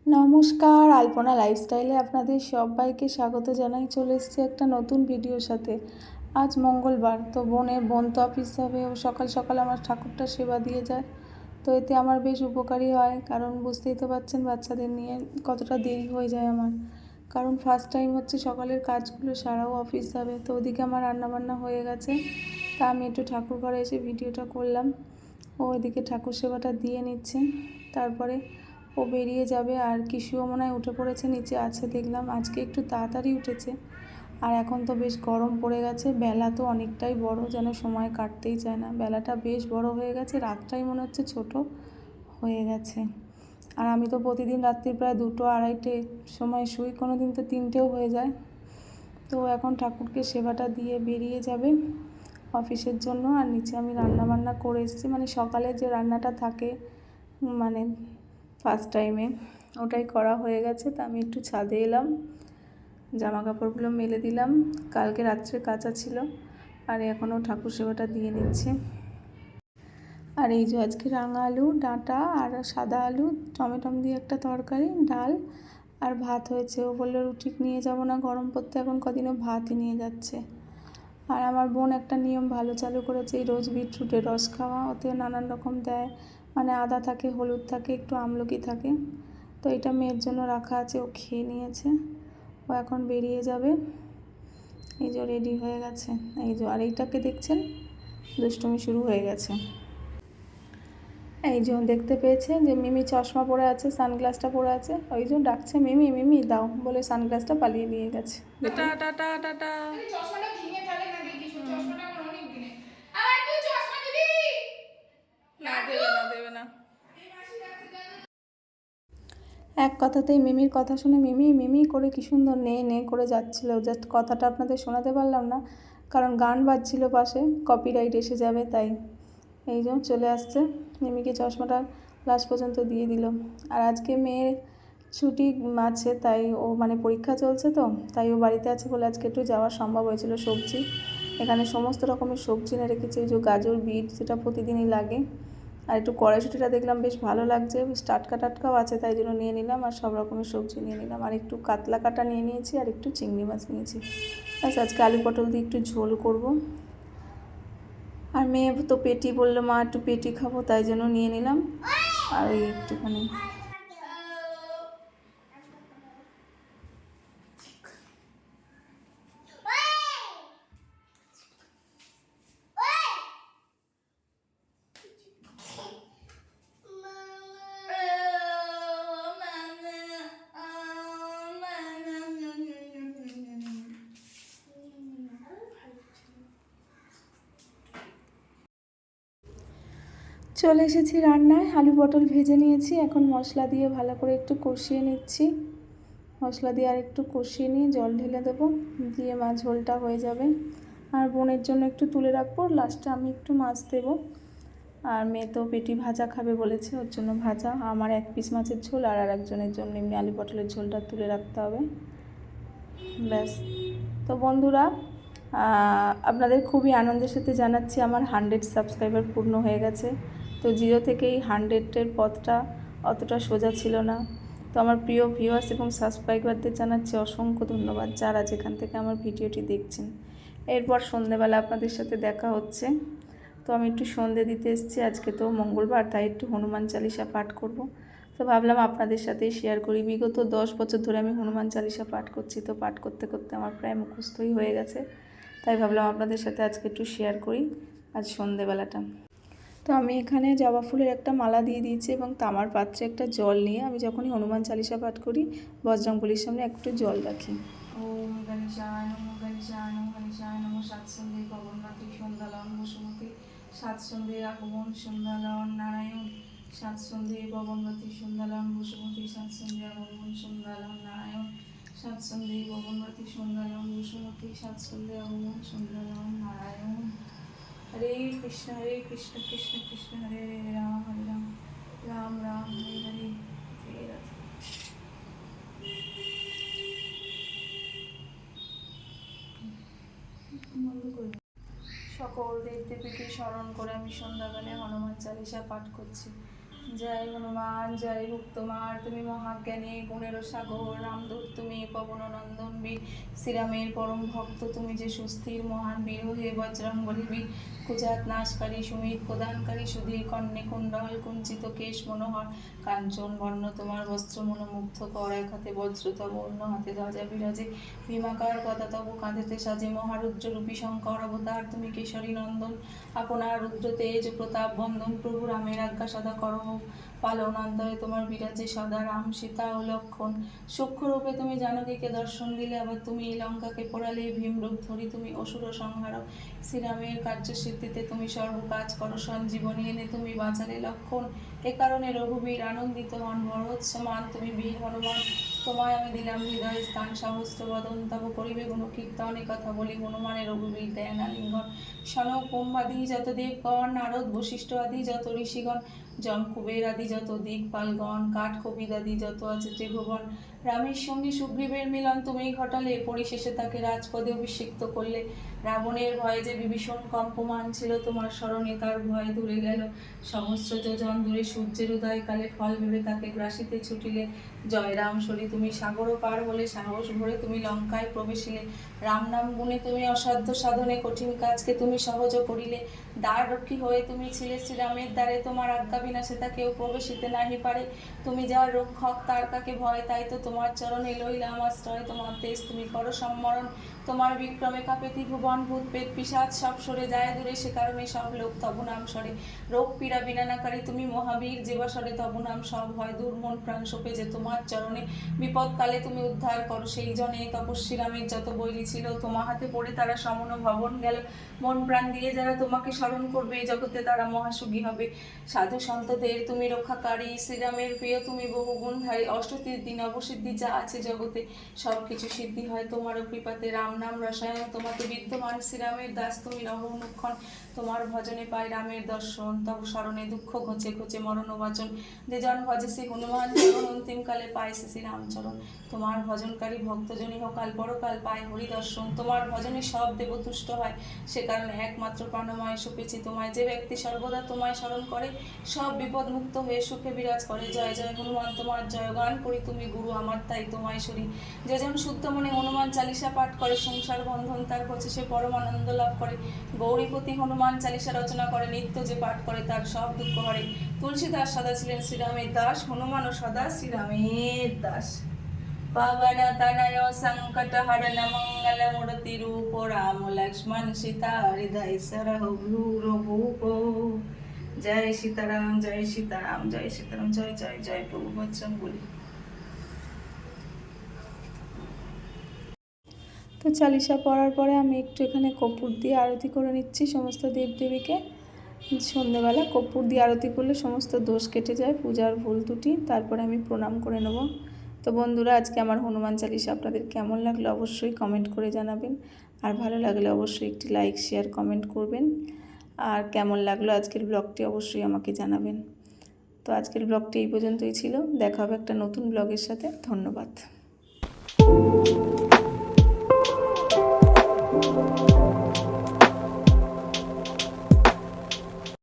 নমস্কার, আলপনা লাইফস্টাইলে আপনাদের সবাইকে স্বাগত জানাই। চলে এসেছি একটা নতুন ভিডিওর সাথে। আজ মঙ্গলবার, তো বোন তো অফিস যাবে। ও সকাল সকাল আমার ঠাকুরটা সেবা দিয়ে যায়, তো এতে আমার বেশ উপকারী হয়। কারণ বুঝতেই তো পারছেন বাচ্চাদের নিয়ে কতটা দেরি হয়ে যায় আমার। কারণ ফার্স্ট টাইম হচ্ছে সকালের কাজগুলো সারাও অফিস যাবে। তো ওদিকে আমার রান্নাবান্না হয়ে গেছে, তা আমি একটু ঠাকুর ঘরে এসে ভিডিওটা করলাম। ও ওইদিকে ঠাকুর সেবাটা দিয়ে নিচ্ছে, তারপরে ও বেরিয়ে যাবে। আর কিশুও মনে হয় উঠে পড়েছে, নিচে আছে দেখলাম। আজকে একটু তাড়াতাড়ি উঠেছে। আর এখন তো বেশ গরম পড়ে গেছে, বেলা তো অনেকটাই বড়, যেন সময় কাটতেই চায় না। বেলাটা বেশ বড় হয়ে গেছে, রাতটাই মনে হচ্ছে ছোট হয়ে গেছে। আর আমি তো প্রতিদিন রাত্রি প্রায় 2-2-2:30 সময় শুই, কোনো দিন তো 3টেও হয়ে যায়। তো এখন ঠাকুরকে সেবাটা দিয়ে বেরিয়ে যাবে অফিসের জন্য। আর নিচে আমি রান্না বান্না করে এসেছি, মানে সকালে যে রান্নাটা থাকে মানে ফার্স্ট টাইমে, ওটাই করা হয়ে গেছে। তা আমি একটু ছাদে এলাম, জামা কাপড়গুলো মেলে দিলাম, কালকে রাত্রে কাচা ছিল। আর এখনও ঠাকুর সেবাটা দিয়ে নিচ্ছে। আর এই যে আজকে রাঙা আলু ডাঁটা আর সাদা আলু টমেটম দিয়ে একটা তরকারি, ডাল আর ভাত হয়েছে। ও বললো রুটি নিয়ে যাব না, গরম পড়তে, এখন কদিনও ভাতই নিয়ে যাচ্ছে। আর আমার বোন একটা নিয়ম ভালো চালু করেছে, এই রোজ বিটরুটের রস খাওয়া। ওতে নানান রকম দেয়, মানে আদা থাকে, হলুদ থাকে, একটু আমলকি থাকে। তো এটা মেয়ের জন্য রাখা আছে, ও খেয়ে নিয়েছে। ও এখন বেরিয়ে যাবে। এই যে রেডি হয়ে গেছে, এই যে। আর এইটাকে দেখছেন, দুষ্টুমি শুরু হয়ে গেছে। এই যে দেখতে পেয়েছে যে মিমি চশমা পরে আছে, সানগ্লাসটা পরে আছে। ওই যে ডাকছে মিমি মিমি দাও বলে সানগ্লাসটা পালিয়ে নিয়ে গেছে। Tata tata tata. চশমাটা ভেঙে ফেলে না দেখি, চশমাটা আমার অনেক দিনে। আবার তুই চশমা দিবি না? দেবে না। এক কথাতেই মিমির কথা শুনে মিমি মিমি করে কি সুন্দর নে নে করে যাচ্ছিল। জাস্ট কথাটা আপনাদের শোনাতে পারলাম না, কারণ গান বাজছিল পাশে, কপিরাইট এসে যাবে তাই। এই যে চলে আসছে, মিমিকে চশমাটা লাস্ট পর্যন্ত দিয়ে দিল। আর আজকে মেয়ের ছুটি আছে, তাই ও মানে পরীক্ষা চলছে, তো তাই ও বাড়িতে আছে বলে আজকে একটু যাওয়া সম্ভব হয়েছিল। সবজি এখানে সমস্ত রকমের সবজি না রেখেছে, ওই যে গাজর বিট যেটা প্রতিদিনই লাগে। আর একটু কড়াইশুঁটিটা দেখলাম বেশ ভালো লাগছে, বেশ টাটকা টাটকাও আছে, তাই জন্য নিয়ে নিলাম। আর সব রকমের সবজি নিয়ে নিলাম, আর একটু কাতলা কাটা নিয়ে নিয়েছি, আর একটু চিংড়ি মাছ নিয়েছি। ব্যাস আজকে আলু পটল দিয়ে একটু ঝোল করব। আর মেয়ে তো পেটি বললো, মা একটু পেটি খাবো, তাই জন্য নিয়ে নিলাম। আর ওই একটুখানি চলে এসেছি রান্নায়। আলু পটল ভেজে নিয়েছি, এখন মশলা দিয়ে ভালো করে একটু কষিয়ে নিচ্ছি। মশলা দিয়ে আর একটু কষিয়ে নিয়ে জল ঢেলে দেবো, দিয়ে মাছ ঝোলটা হয়ে যাবে। আর বোনের জন্য একটু তুলে রাখবো, লাস্টে আমি একটু মাছ দেবো। আর মেয়ে তো পেটি ভাজা খাবে বলেছে, ওর জন্য ভাজা। আমার 1 পিস মাছের ঝোল, আর একজনের জন্য এমনি আলু পটলের ঝোলটা তুলে রাখতে হবে। ব্যাস। তো বন্ধুরা, আপনাদের খুবই আনন্দের সাথে জানাচ্ছি আমার 100 সাবস্ক্রাইবার পূর্ণ হয়ে গেছে। তো 0 থেকেই 100-এর পথটা অতটা সোজা ছিল না। তো আমার প্রিয় ভিউয়ার্স এবং সাবস্ক্রাইবারদের জানাচ্ছি অসংখ্য ধন্যবাদ, যারা যেখান থেকে আমার ভিডিওটি দেখছেন। এরপর সন্ধ্যেবেলা আপনাদের সাথে দেখা হচ্ছে। তো আমি একটু সন্ধে দিতে এসেছি, আজকে তো মঙ্গলবার, তাই একটু হনুমান চালিসা পাঠ করব। তো ভাবলাম আপনাদের সাথেই শেয়ার করি। বিগত 10 বছর ধরে আমি হনুমান চালিসা পাঠ করছি, তো পাঠ করতে করতে আমার প্রায় মুখস্থই হয়ে গেছে। তাই ভাবলাম আপনাদের সাথে আজকে একটু শেয়ার করি আজ সন্ধেবেলাটা। তো আমি এখানে জবা ফুলের একটা মালা দিয়ে দিয়েছি, এবং তামার পাত্রে একটা জল নিয়ে আমি যখনই হনুমান চালিসা পাঠ করি বজরংবলীর সামনে একটু জল রাখি। ওম গণেশায় নমঃ গণেশায় নমঃ গণেশায় নমঃ। সাতসন্ধে ভবনমাতৃ সন্ধ্যালন বসুমতী, সাতসন্ধে আগমন সন্ধ্যালন নারায়ণ, সাতসন্ধে ভবনমাতৃ সন্ধ্যালন বসুমতী, সাতসন্ধে আগমন সন্ধ্যালন নারায়ণ, সাতসন্ধে ভবনমাতৃ সন্ধ্যালন বসুমতী, সাতসন্ধে আগমন সন্ধ্যালন নারায়ণ। হরে কৃষ্ণ কৃষ্ণ কৃষ্ণ হরে হরে, রাম হরে রাম, রাম রাম হরে হরে। জয় রাধে। বন্ধ করে সকল দেবদেবীকে স্মরণ করে আমি সন্ধ্যাবেলায় হনুমান চালিসা পাঠ করছি। জয় হনুমান জয় হোক তোমার, তুমি মহাজ্ঞানী গুণেরও সাগর, রামদূত তুমি পবন নন্দন বীর, শ্রীরামের পরম ভক্ত তুমি যে সুস্থির মহান বীর, হে বজরঙ্গলী বীর, কুজাত নাশকারী সুমিত প্রদানকারী সুধীর, কর্ণে কুণ্ডল কুঞ্চিত কেশ মনোহর, কাঞ্চন বর্ণ তোমার বস্ত্র মনোমুগ্ধ কর, এক হাতে বজ্র তব অন্য হাতে ধ্বজা বিরাজে, ভীমাকার কথা তব কাঁধেতে সাজে, মহারুদ্র রূপী শঙ্কর অবতার তুমি কেশরী নন্দন, আপনার রুদ্র তেজ প্রতাপ বন্ধন, প্রভু রামের আজ্ঞা সদা করহ পালন, অন্তরে তোমার বিরাজে সদা রাম সীতা ও লক্ষণ, সূক্ষ্মরূপে তুমি জানকীকে দর্শন দিলে, আবার তুমি লঙ্কাকে পোড়ালে, ভীমরূপ ধরি তুমি অসুর সংহার, শ্রীরামের কার্যসিদ্ধিতে তুমি সর্বকাজ করো, সঞ্জীবনী এনে তুমি বাঁচালে লক্ষণ, এ কারণে রঘুবীর আনন্দিত হন, বরোৎসমান তুমি বীর হনুমান, তোমায় আমি দিলাম হৃদয় স্থান, সহস্র বদন তব করিবে গুণকীর্তন, এ কথা বলি হনুমানের রঘুবীর দেন আলিঙ্গন, সনক ব্রহ্মাদি যত দেবগণ, নারদ বশিষ্ঠ আদি যত ঋষিগণ, জন কুবের আদি যত দিকপালগণ, কাঠ কবিদ আদি যত আছে ত্রিভুবন, রামের সঙ্গে সুগ্রীবের মিলন তুমি ঘটালে, পরিশেষে তাকে রাজপদে অভিষিক্ত করলে, রাবণের ভয়ে যে বিভীষণ কম্পমান ছিল, তোমার স্মরণে তার ভয় দূরে গেল, সহস্র যোজন দূরে সূর্যের উদয় কালে, ফল ভেবে তাকে গ্রাসিতে ছুটিলে, জয় রাম সরি তুমি সাগরও পার হলে, সাহস ভরে তুমি লঙ্কায় প্রবেশিলে, রাম নাম গুণে তুমি অসাধ্য সাধনে, কঠিন কাজকে তুমি সহজ করিলে, দ্বার রক্ষী হয়ে তুমি ছিলে শ্রীরামের দ্বারে, তোমার আজ্ঞা বিনা সে তা কেউ প্রবেশিতে নাহি পারে, তুমি যার রক্ষক তার কাকে ভয়, তাই তো তোমার চরণে লইলাম আশ্রয়, তোমার তেজ তুমি করো সম্মরণ, তোমার বিক্রমে কাঁপে ত্রিভুবন, ভূত পেট পিশাচ সব সরে যায় দূরে, সে কারণে সব লোক তব নাম সরে, রোগ পীড়া বিনানাকারী তুমি মহাবীর, যেবাসরে তব নাম সব হয় দূর, মন প্রাণ সোপে যে তোমার চরণে, বিপদকালে তুমি উদ্ধার করো সেই জনে, তপস্বী রামের যত বৈরী ছিল, তোমার হাতে পড়ে তারা সমন ভবন গেল, মন প্রাণ দিয়ে যারা তোমাকে স্মরণ করবে, এই জগতে তারা মহাসুখী হবে, সাধু সন্তদের তুমি রক্ষাকারী, শ্রীরামের প্রিয় তুমি বহু গুণধারী, অষ্টসিদ্ধি নবসিদ্ধি যা আছে জগতে, সব কিছু সিদ্ধি হয় তোমারও কৃপাতে, রাম নাম রসায়ন তোমাকে বিদ্যমান, শ্রীরামের দাস তুমি রহ অনুক্ষণ, তোমার ভজনে পায় রামের দর্শন, তব স্মরণে দুঃখ ঘোচে ঘোচে মরণ বাচন, যে জন ভজে শ্রী হনুমান চরণ, অন্তিমকালে পায় শ্রী রামচরণ, তোমার ভজনকারী ভক্তজনী কাল পরকাল পায় হরি দর্শন, তোমার ভজনে সব দেব তুষ্ট হয়, সে কারণে একমাত্র প্রাণময় সুপেছি তোমায়, যে ব্যক্তি সর্বদা তোমায় স্মরণ করে, সব বিপদ মুক্ত হয়ে সুখে বিরাজ করে, জয় জয় হনুমান তোমার জয়গান করি, তুমি গুরু আমার তাই তোমায় সরি, যে জন শুদ্ধ মনে হনুমান চালিসা পাঠ করে, সংসার বন্ধন তার ঘোচে সে পরমানন্দ লাভ করে, গৌরীপতি হনুমান চালিসা রচনা করে, নিত্য যে পাঠ করে তার সব দুঃখ হরে, তুলসীদাস সদা ছিলেন শ্রীরামের দাস, হনুমানও সদা শ্রীরামের দাস, পবন তনয় সংকট হরণ মঙ্গল মূর্তি রূপ, রাম লক্ষ্মণ সীতা হৃদয় সরহ ভূর ভূপ, জয় সীতারাম জয় সীতারাম জয় সীতারাম, জয় জয় জয় প্রভু বজরঙ্গবলী। তো চালিসা পড়ার পরে আমি একটু এখানে কর্পূর দিয়ে আরতি করে নিচ্ছি সমস্ত দেবদেবীকে, সন্ধ্যেবেলা কর্পূর দিয়ে আরতি করলে সমস্ত দোষ কেটে যায়, পূজার ভুল ত্রুটি, তারপরে আমি প্রণাম করে নেব। তো বন্ধুরা, আজকে আমার হনুমান চালিসা আপনাদের কেমন লাগলো অবশ্যই কমেন্ট করে জানাবেন, আর ভালো লাগলে অবশ্যই একটি লাইক শেয়ার কমেন্ট করবেন, আর কেমন লাগলো আজকের ব্লগটি অবশ্যই আমাকে জানাবেন। তো আজকের ব্লগটি এই পর্যন্তই ছিল, দেখা হবে একটা নতুন ব্লগের সাথে, ধন্যবাদ।